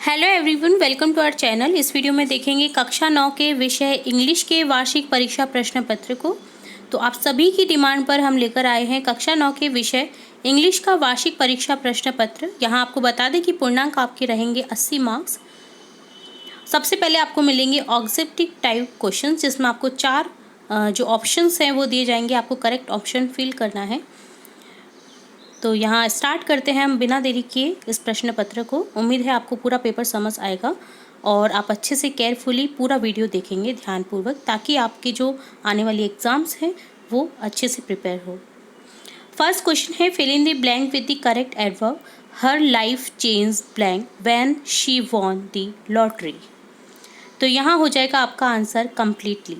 Hello everyone, welcome to our channel. इस video में देखेंगे कक्षा 9 के विषय इंग्लिश के वार्षिक परीक्षा प्रश्न पत्र को। तो आप सभी की डिमांड पर हम लेकर आए हैं कक्षा 9 के विषय इंग्लिश का वार्षिक परीक्षा प्रश्न पत्र। यहाँ आपको बता दें कि पूर्णांक आपके रहेंगे 80 मार्क्स। सबसे पहले आपको मिलेंगे ऑब्जेक्टिव टाइप क्वेश्चन, जिसमें आपको 4 जो ऑप्शंस हैं वो दिए जाएंगे। आपको करेक्ट ऑप्शन फिल करना है। तो यहाँ स्टार्ट करते हैं हम बिना देरी किए इस प्रश्न पत्र को। उम्मीद है आपको पूरा पेपर समझ आएगा और आप अच्छे से केयरफुली पूरा वीडियो देखेंगे ध्यानपूर्वक, ताकि आपके जो आने वाली एग्जाम्स हैं वो अच्छे से प्रिपेयर हो। फर्स्ट क्वेश्चन है, fill in the blank with the correct adverb. Her life change blank when she won the lottery. तो यहाँ हो जाएगा आपका answer completely.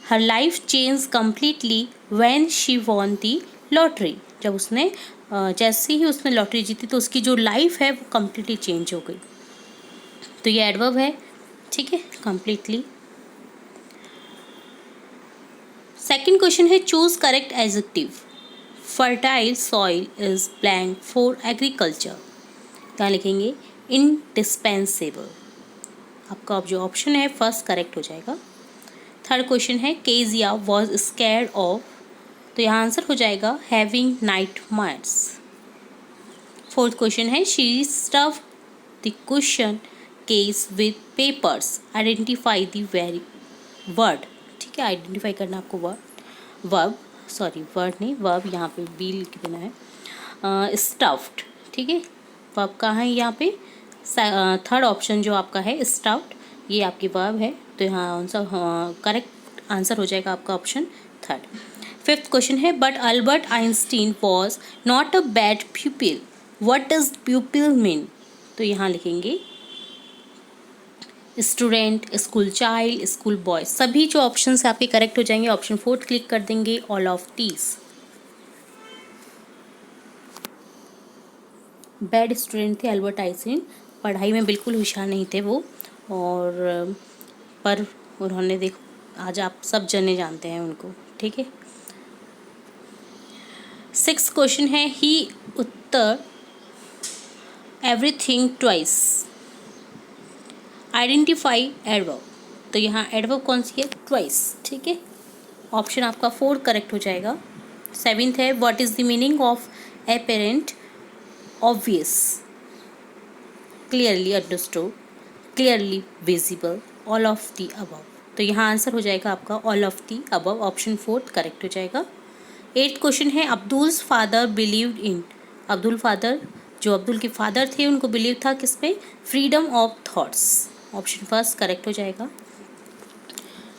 Her life change completely when she won the lottery. जब उसने जैसे ही उसने लॉटरी जीती तो उसकी जो लाइफ है वो कम्प्लीटली चेंज हो गई। तो ये एडवर्ब है, ठीक है, कम्प्लीटली। सेकंड क्वेश्चन है, choose correct adjective. Fertile soil is blank for agriculture. यहाँ लिखेंगे इंडिस्पेंसेबल। आपका जो ऑप्शन है फर्स्ट करेक्ट हो जाएगा। थर्ड क्वेश्चन है, केजिया वॉज स्कैर्ड ऑफ। तो यहाँ आंसर हो जाएगा हैविंग नाइटमेयर्स। फोर्थ क्वेश्चन है, she stuffed the cushion case with papers. Identify the very word. ठीक है, आइडेंटिफाई करना आपको वर्ब नहीं, वर्ब यहाँ पे बी लिख देना है। स्टफ्ड, ठीक है, वर्ब कहाँ है यहाँ पे? थर्ड ऑप्शन जो आपका है स्टफ्ड, ये आपकी वर्ब है। तो यहाँ आंसर करेक्ट आंसर हो जाएगा आपका ऑप्शन थर्ड। फिफ्थ क्वेश्चन है, but Albert Einstein was not a bad प्यूपिल। What does प्यूपिल mean? तो यहाँ लिखेंगे student, school child, school boy. सभी जो ऑप्शन है आपके करेक्ट हो जाएंगे। ऑप्शन फोर्थ क्लिक कर देंगे, all of these. Bad student थे अल्बर्ट आइंस्टीन, पढ़ाई में बिल्कुल होशियार नहीं थे वो, और पर उन्होंने देखो आज आप सब जने जानते हैं उनको, ठीक है। सिक्स क्वेश्चन है, ही उत्तर एवरीथिंग ट्वाइस। Identify adverb. तो यहाँ एडवर्ब कौन सी है? ट्वाइस, ठीक है। ऑप्शन आपका फोर करेक्ट हो जाएगा। सेवेंथ है, what is the meaning of apparent, obvious, clearly understood, clearly visible, all of the above. तो यहाँ आंसर हो जाएगा आपका all of the above. Option fourth correct हो जाएगा। एट्थ क्वेश्चन है, Abdul's father believed in. Abdul father, जो अब्दुल के फादर थे उनको बिलीव था किस पे? Freedom of thoughts. Option first correct हो जाएगा।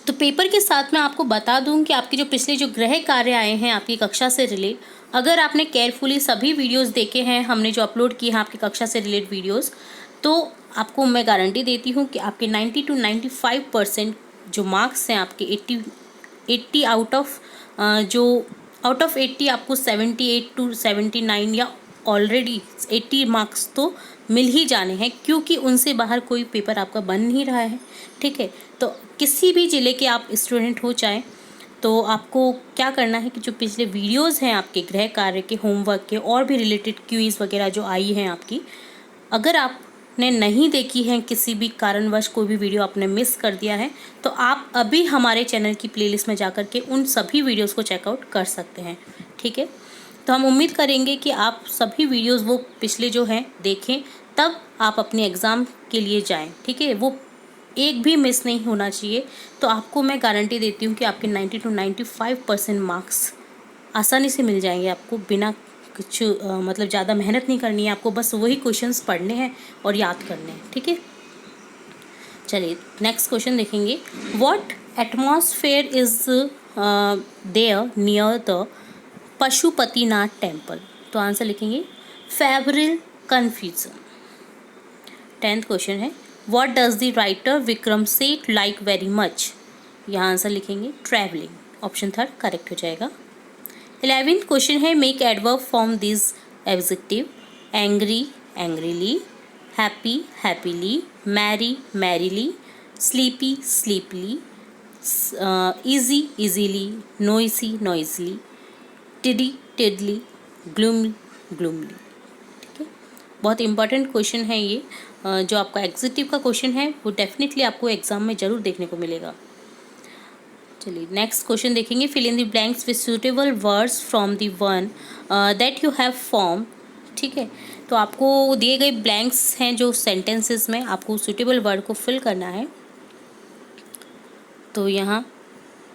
तो पेपर के साथ मैं आपको बता दूं कि आपके जो पिछले जो गृह कार्य आए हैं आपकी कक्षा से रिलेट, अगर आपने केयरफुली सभी वीडियोस देखे हैं, हमने जो अपलोड किए हैं आपकी कक्षा से रिलेट वीडियोस, तो आपको मैं गारंटी देती हूँ कि आपके 90 to 95% जो मार्क्स हैं आपके 80 आउट ऑफ 80 आपको 78 to 79 या ऑलरेडी 80 मार्क्स तो मिल ही जाने हैं, क्योंकि उनसे बाहर कोई पेपर आपका बन नहीं रहा है, ठीक है। तो किसी भी ज़िले के आप स्टूडेंट हो चाहे, तो आपको क्या करना है कि जो पिछले वीडियोस हैं आपके गृह कार्य के, होमवर्क के और भी रिलेटेड क्विज़ वगैरह जो आई हैं आपकी, अगर आपने नहीं देखी है, किसी भी कारणवश कोई भी वीडियो आपने मिस कर दिया है, तो आप अभी हमारे चैनल की प्लेलिस्ट में जाकर के उन सभी वीडियोस को चेकआउट कर सकते हैं, ठीक है। तो हम उम्मीद करेंगे कि आप सभी वीडियोस वो पिछले जो हैं देखें, तब आप अपने एग्ज़ाम के लिए जाएं, ठीक है। वो एक भी मिस नहीं होना चाहिए। तो आपको मैं गारंटी देती हूँ कि आपके 90 to 95% मार्क्स आसानी से मिल जाएंगे आपको, बिना कुछ मतलब ज़्यादा मेहनत नहीं करनी है आपको, बस वही क्वेश्चंस पढ़ने हैं और याद करने हैं, ठीक है। चलिए नेक्स्ट क्वेश्चन देखेंगे, what atmosphere is there near the Pashupatinath temple. तो आंसर लिखेंगे फेब्रिल कन्फ्यूजन। 10th क्वेश्चन है, what does the writer Vikram Seth like very much. यहाँ आंसर लिखेंगे ट्रैवलिंग। ऑप्शन थर्ड करेक्ट हो जाएगा। 11th क्वेश्चन है, make adverb from this adjective. Angry angrily, happy happily, merry merrily, sleepy sleepily, easy easily, noisy noisily, tidy tidily, ग्लूमली ग्लूमली, ठीक है। बहुत important question है ये, जो आपका एग्जीक्यूटिव का क्वेश्चन है वो डेफिनेटली आपको एग्जाम में ज़रूर देखने को मिलेगा। चलिए नेक्स्ट क्वेश्चन देखेंगे। Fill in the blanks with suitable words from the one that you have form. ठीक है, तो आपको दिए गए ब्लैंक्स हैं जो सेंटेंसेस में आपको सुटेबल वर्ड को फिल करना है। तो यहाँ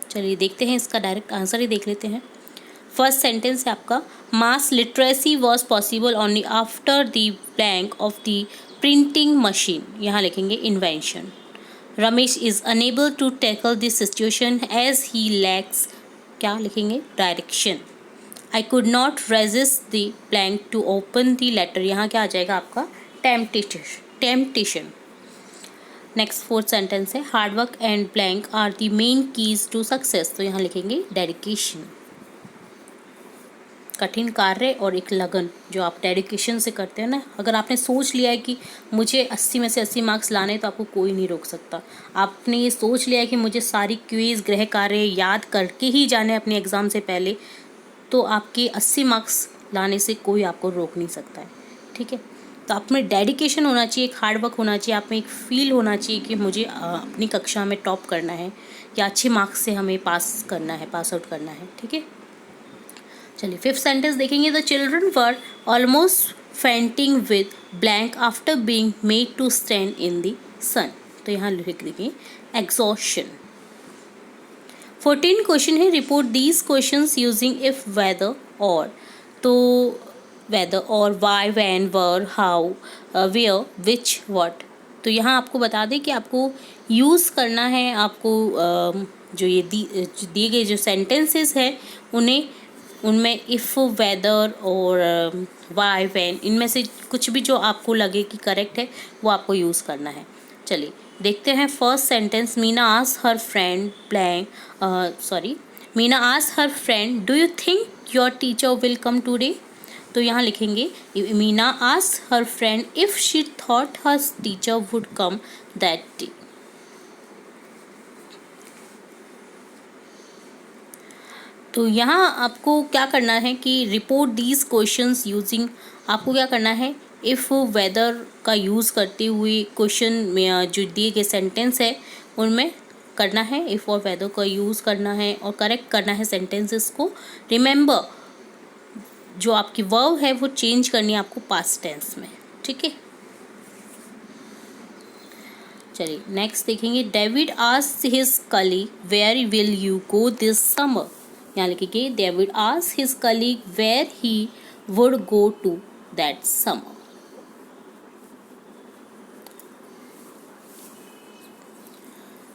चलिए देखते हैं, इसका डायरेक्ट आंसर ही देख लेते हैं। फर्स्ट सेंटेंस है आपका, mass literacy was possible only after the blank of the printing machine. यहाँ लिखेंगे invention. Ramesh is unable to tackle this situation as he lacks, क्या लिखेंगे, direction. I could not resist the blank to open the letter. यहाँ क्या आ जाएगा आपका, temptation. Next fourth sentence है, hard work and blank are the main keys to success. तो यहाँ लिखेंगे डेडिकेशन। कठिन कार्य और एक लगन जो आप डेडिकेशन से करते हैं ना, अगर आपने सोच लिया है कि मुझे 80 में से 80 मार्क्स लाने, तो आपको कोई नहीं रोक सकता। आपने ये सोच लिया है कि मुझे सारी क्विज गृह कार्य याद करके ही जाने अपने एग्ज़ाम से पहले, तो आपके 80 मार्क्स लाने से कोई आपको रोक नहीं सकता है। ठीक है, तो आप में डेडिकेशन होना चाहिए, एक हार्ड वर्क होना चाहिए, आप में एक फील होना चाहिए कि मुझे अपनी कक्षा में टॉप करना है या अच्छे मार्क्स से हमें पास आउट करना है। ठीक है, चलिए फिफ्थ सेंटेंस देखेंगे। The children were almost fainting with blank after being made to stand in the sun. तो यहाँ लिख देंगे एग्जॉशन। 14 क्वेश्चन है, report these questions using if, whether, और। तो वेदर और, why, when, where, how, where, which, what. तो यहाँ आपको बता दें कि आपको यूज़ करना है, आपको जो ये दिए गए जो सेंटेंसेस हैं उनमें इफ़, वेदर और वाई, वैन, इनमें से कुछ भी जो आपको लगे कि करेक्ट है वो आपको यूज़ करना है। चलिए देखते हैं first sentence. Meena asked her friend Meena asked her friend, do you think your teacher will come today. तो यहाँ लिखेंगे Meena asked her friend if she thought her teacher would come that day. तो यहाँ आपको क्या करना है कि रिपोर्ट दीज क्वेश्चंस यूजिंग, आपको क्या करना है, इफ़, वेदर का यूज़ करते हुए क्वेश्चन में जो दिए गए सेंटेंस है उनमें करना है, इफ़ और वेदर का यूज़ करना है और करेक्ट करना है सेंटेंसेस को। रिमेंबर जो आपकी वर्ब है वो चेंज करनी है आपको पास्ट टेंस में। ठीक है, चलिए नेक्स्ट देखेंगे। David asked his colleague where will you go this summer. यहाँ लिखेंगे David asked his colleague where he would go to that summer.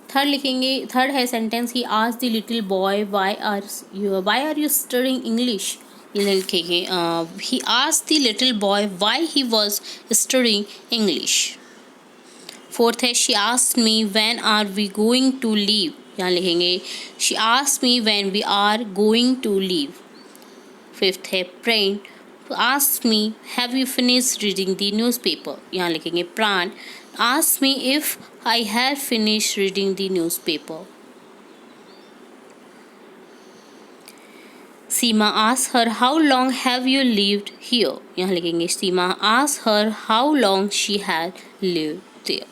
Third लिखेंगे, थर्ड है sentence, he asked the little boy why are you studying English. ये लिखेंगे he asked the little boy why he was studying English. Fourth है, she asked me when are we going to leave. यहाँ लिखेंगे she asked me when we are going to leave. Fifth है, Pran asked me have you finished reading the newspaper. यहाँ लिखेंगे Pran asked me if I have finished reading the newspaper. Seema asked her how long have you lived here. यहाँ लिखेंगे Seema asked her how long she had lived there.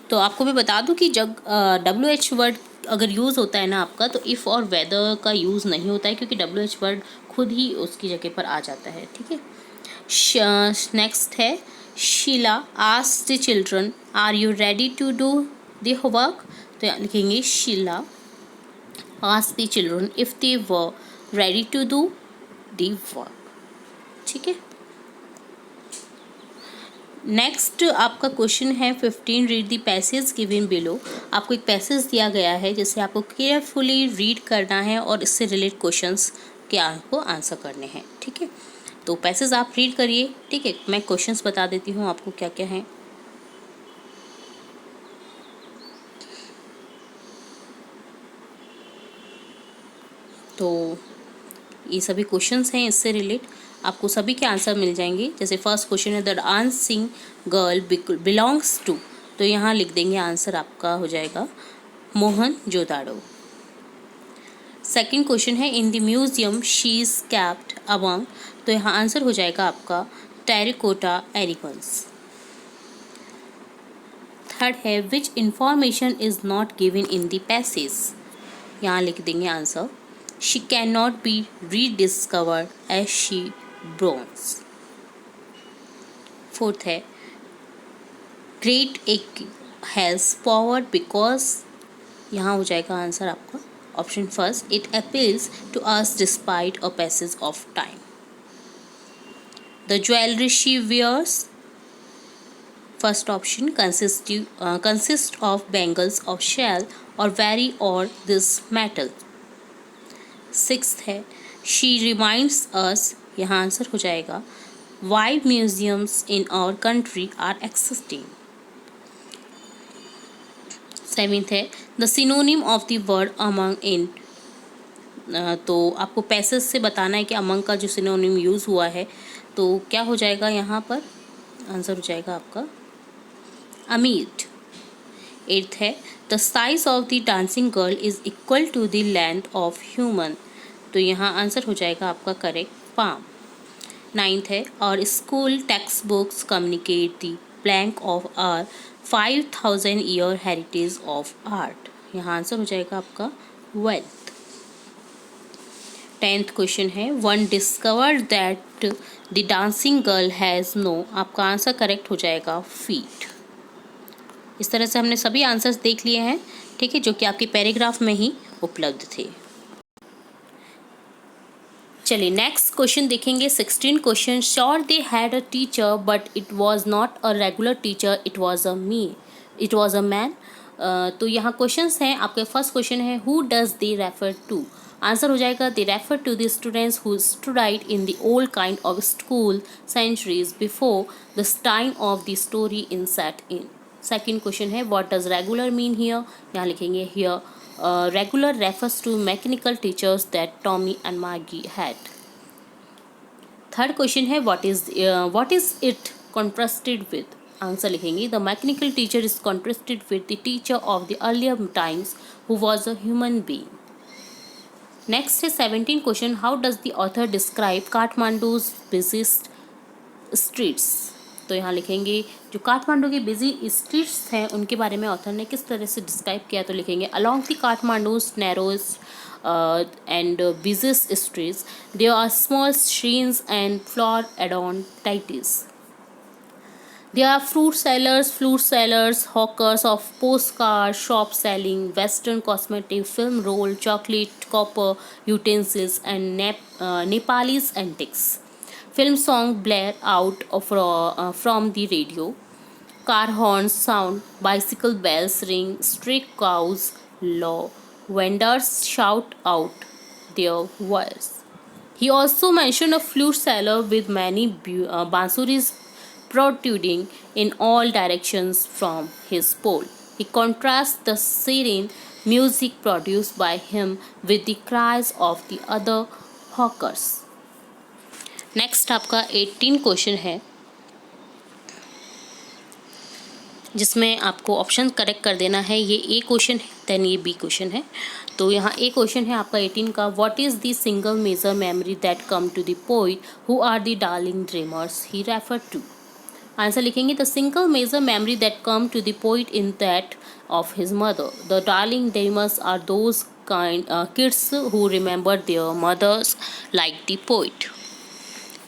तो आपको मैं बता दूं कि जब WH वर्ड अगर यूज़ होता है ना आपका, तो इफ़ और वेदर का यूज़ नहीं होता है, क्योंकि WH वर्ड खुद ही उसकी जगह पर आ जाता है। ठीक है, नेक्स्ट है, Sheila asked the children are you ready to do the work. तो यहाँ लिखेंगे Sheila asked the children if they were ready to do the work. ठीक है, नेक्स्ट आपका क्वेश्चन है 15, read the passage given below. आपको एक पैसेज दिया गया है जिसे आपको केयरफुली रीड करना है और इससे रिलेटेड क्वेश्चंस के आपको आंसर करने हैं। ठीक है, तो पैसेज आप रीड करिए। ठीक है, मैं क्वेश्चंस बता देती हूँ आपको क्या क्या हैं। तो ये सभी क्वेश्चंस हैं, इससे रिलेट आपको सभी के आंसर मिल जाएंगे। जैसे फर्स्ट क्वेश्चन है, the dancing girl belongs to. तो यहाँ लिख देंगे आंसर आपका हो जाएगा मोहनजोदाड़ो। सेकंड क्वेश्चन है, in the museum she is kept among. तो यहाँ आंसर हो जाएगा आपका terracotta elegans. थर्ड है which information is not given in the passage. यहाँ लिख देंगे answer. She can not be rediscovered as she bronze. Fourth है ग्रेट एक हैज़ पावर बिकॉज. यहाँ हो जाएगा आंसर आपका option first. It appeals to us despite a passage of time. The jewellery she wears. First option consist of bangles of shell or vary or this metal. Sixth है she reminds us. यहाँ answer हो जाएगा why museums in our country are existing. Seventh है the synonym of the word among in. तो आपको passage से बताना है कि among का जो सिनोनिम यूज़ हुआ है तो क्या हो जाएगा. यहाँ पर आंसर हो जाएगा आपका अमीट. एट्थ है the size of the dancing girl is equal to the length of human. तो यहाँ आंसर हो जाएगा आपका करेक्ट पाम. नाइन्थ है और school text books communicate the plank of our 5000 year heritage of art. यहाँ आंसर हो जाएगा आपका वेल्थ. टेंथ क्वेश्चन है one discover that the dancing girl has no. आपका आंसर करेक्ट हो जाएगा फीट. इस तरह से हमने सभी आंसर्स देख लिए हैं, ठीक है, जो कि आपके पैराग्राफ में ही उपलब्ध थे. चलिए नेक्स्ट क्वेश्चन देखेंगे. 16 question. Sure they had a teacher but it was not a regular teacher, it was a man. तो यहाँ क्वेश्चंस हैं आपके. फर्स्ट क्वेश्चन है who does they refer to. Answer हो जाएगा they refer to the students who studied in the old kind of school centuries before the time of the story in set in. Second question है what does regular mean here. यहाँ लिखेंगे here regular refers to mechanical teachers that Tommy and Maggie had. Third question है what is it contrasted with. Answer लिखेंगे the mechanical teacher is contrasted with the teacher of the earlier times who was a human being. Next है 17 question. How does the author describe Kathmandu's busiest streets. तो यहाँ लिखेंगे जो काठमांडू की busy streets हैं उनके बारे में ऑथर ने किस तरह से डिस्क्राइब किया. तो लिखेंगे along the Kathmandu's narrowest and busiest streets there are small streams and flower adorned deities. There are fruit sellers, hawkers of postcards, shops selling Western cosmetic, film roll, chocolate, copper utensils, and Nepalese antiques. Film song blare out from the radio. Car horns sound, bicycle bells ring, stray cows low. Vendors shout out their wares. He also mentioned a flute seller with many bansuris protruding in all directions from his pole. He contrasts the serene music produced by him with the cries of the other hawkers. Next आपका 18 question है जिसमें आपको option correct कर देना है. ये A question है, then ये बी क्वेश्चन है. तो यहाँ ए क्वेश्चन है आपका 18 का what is the single major memory that come to the poet who are the darling dreamers he refer to. Answer लिखेंगे the single major memory that come to the poet in that of his mother. The darling dreamers are those kids who remember their mothers like the poet.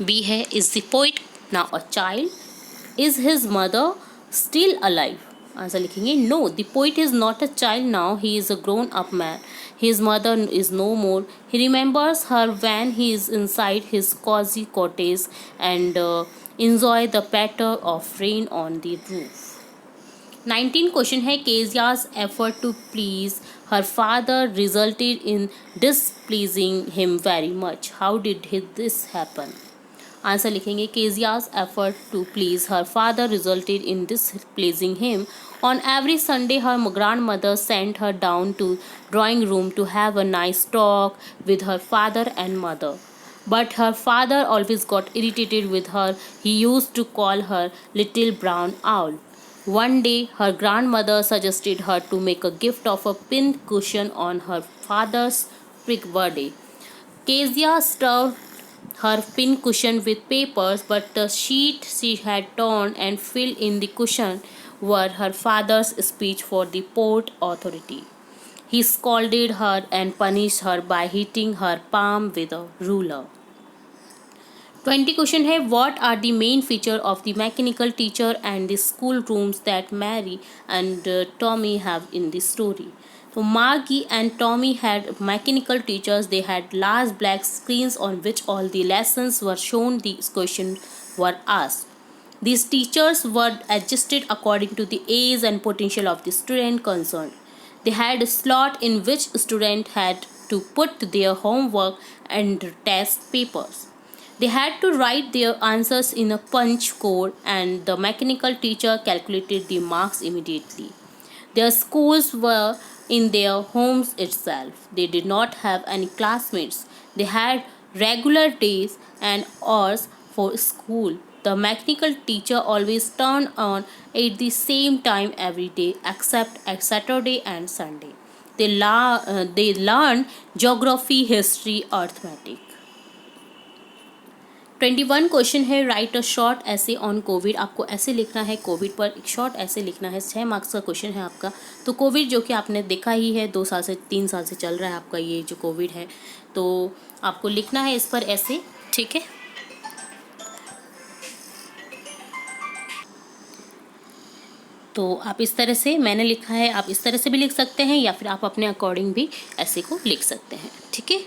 B है is the poet now a child. Is his mother still alive. Answer लिखेंगे no the poet is not a child now, he is a grown up man. His mother is no more. He remembers her when he is inside his cozy cottage and enjoy the patter of rain on the roof. 19 question है Kezia's effort to please her father resulted in displeasing him very much. How did this happen? Answer लिखेंगे Kezia's effort to please her father resulted in displeasing him. On every Sunday her grandmother sent her down to drawing room to have a nice talk with her father and mother. But her father always got irritated with her. He used to call her little brown owl. One day her grandmother suggested her to make a gift of a pin cushion on her father's birthday. Kezia stuffed her pin cushion with papers, but the sheet she had torn and filled in the cushion were her father's speech for the Port Authority. He scolded her and punished her by hitting her palm with a ruler. 20 question है, what are the main feature of the mechanical teacher and the school rooms that Mary and Tommy have in the story? So Margie and Tommy had mechanical teachers. They had large black screens on which all the lessons were shown. These questions were asked. These teachers were adjusted according to the age and potential of the student concerned. They had a slot in which student had to put their homework and test papers. They had to write their answers in a punch code, and the mechanical teacher calculated the marks immediately. Their schools were in their homes itself. They did not have any classmates. They had regular days and hours for school. The mechanical teacher always turned on at the same time every day except at Saturday and Sunday. They learned geography, history, arithmetic. 21 question है, right a short ऐसे on Covid. आपको ऐसे लिखना है, Covid पर एक short ऐसे लिखना है। 6 मार्क्स का क्वेश्चन है आपका। तो कोविड जो कि आपने देखा ही है, 2 साल से 3 साल से चल रहा है आपका ये जो कोविड है, तो आपको लिखना है इस पर ऐसे, ठीक है। तो आप इस तरह से, मैंने लिखा है, आप इस तरह से भी लिख सकते हैं या फिर आप अपने अकॉर्डिंग भी ऐसे को लिख सकते हैं, ठीक है।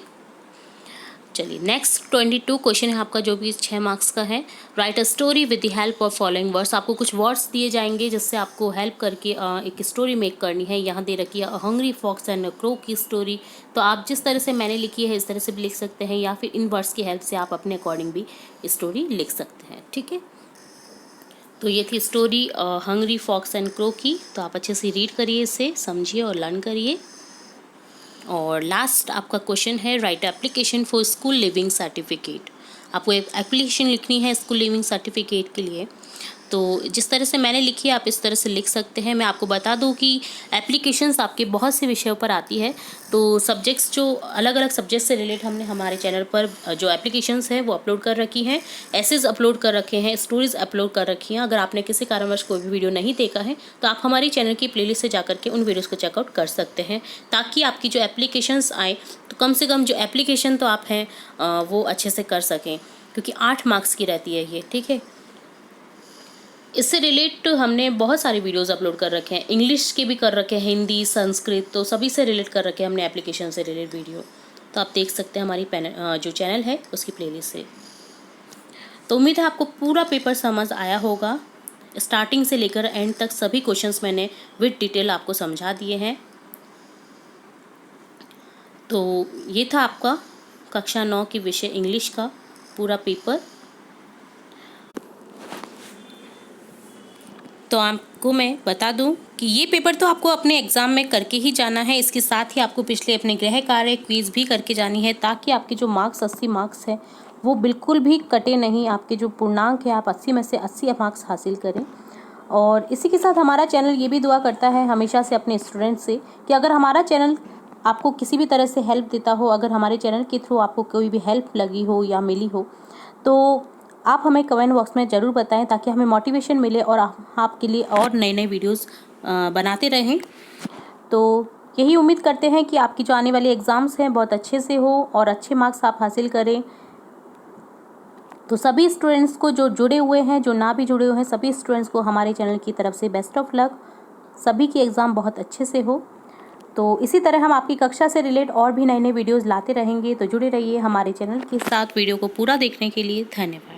चलिए नेक्स्ट 22 क्वेश्चन है आपका जो भी 6 मार्क्स का है। Right a story with the help of following words. आपको कुछ वर्ड्स दिए जाएंगे जिससे आपको हेल्प करके एक स्टोरी मेक करनी है। यहाँ दे रखी है a hungry fox and a crow की स्टोरी। तो आप जिस तरह से मैंने लिखी है इस तरह से भी लिख सकते हैं या फिर इन वर्ड्स की हेल्प से आप अपने अकॉर्डिंग भी स्टोरी लिख सकते हैं, ठीक है। तो ये थी story hungry fox and crow की। तो आप अच्छे से रीड करिए, इसे समझिए और लर्न करिए। और लास्ट आपका क्वेश्चन है, right application for school leaving certificate. आपको एक एप्लीकेशन लिखनी है स्कूल लिविंग सर्टिफिकेट के लिए। तो जिस तरह से मैंने लिखी है आप इस तरह से लिख सकते हैं। मैं आपको बता दूं कि एप्लीकेशंस आपके बहुत से विषयों पर आती है। तो सब्जेक्ट्स जो अलग अलग सब्जेक्ट से रिलेट हमने हमारे चैनल पर जो एप्लीकेशंस हैं वो अपलोड कर रखी हैं, एसेज अपलोड कर रखे हैं, स्टोरीज अपलोड कर रखी हैं। अगर आपने किसी कारणवश कोई भी वीडियो नहीं देखा है तो आप हमारी चैनल की प्लेलिस्ट से जाकर के उन वीडियोज़ को चेकआउट कर सकते हैं, ताकि आपकी जो एप्लीकेशंस आए तो कम से कम जो एप्लीकेशन तो आप हैं वो अच्छे से कर सकें, क्योंकि 8 मार्क्स की रहती है ये, ठीक है। इससे रिलेट हमने बहुत सारे वीडियोस अपलोड कर रखे हैं, इंग्लिश के भी कर रखे हैं, हिंदी, संस्कृत, तो सभी से रिलेट कर रखे हैं हमने एप्लीकेशन से रिलेट वीडियो। तो आप देख सकते हैं हमारी जो चैनल है उसकी प्लेलिस्ट से। तो उम्मीद है आपको पूरा पेपर समझ आया होगा। स्टार्टिंग से लेकर एंड तक सभी क्वेश्चंस मैंने विद डिटेल आपको समझा दिए हैं। तो ये था आपका कक्षा 9 की विषय इंग्लिश का पूरा पेपर। तो आपको मैं बता दूं कि ये पेपर तो आपको अपने एग्ज़ाम में करके ही जाना है। इसके साथ ही आपको पिछले अपने गृह कार्य क्विज़ भी करके जानी है, ताकि आपके जो मार्क्स 80 मार्क्स है वो बिल्कुल भी कटे नहीं। आपके जो पूर्णांक है आप 80 में से 80 मार्क्स हासिल करें। और इसी के साथ हमारा चैनल ये भी दुआ करता है हमेशा से अपने स्टूडेंट से कि अगर हमारा चैनल आपको किसी भी तरह से हेल्प देता हो, अगर हमारे चैनल के थ्रू आपको कोई भी हेल्प लगी हो या मिली हो, तो आप हमें कमेंट बॉक्स में ज़रूर बताएं, ताकि हमें मोटिवेशन मिले और आपके लिए और नए नए वीडियोस बनाते रहें। तो यही उम्मीद करते हैं कि आपकी जो आने वाली एग्ज़ाम्स हैं बहुत अच्छे से हो और अच्छे मार्क्स आप हासिल करें। तो सभी स्टूडेंट्स को जो जुड़े हुए हैं, जो ना भी जुड़े हुए हैं, सभी स्टूडेंट्स को हमारे चैनल की तरफ से बेस्ट ऑफ लक। सभी की एग्ज़ाम बहुत अच्छे से हो। तो इसी तरह हम आपकी कक्षा से रिलेट और भी नए नए वीडियोज़ लाते रहेंगे। तो जुड़े रहिए हमारे चैनल के साथ। वीडियो को पूरा देखने के लिए धन्यवाद।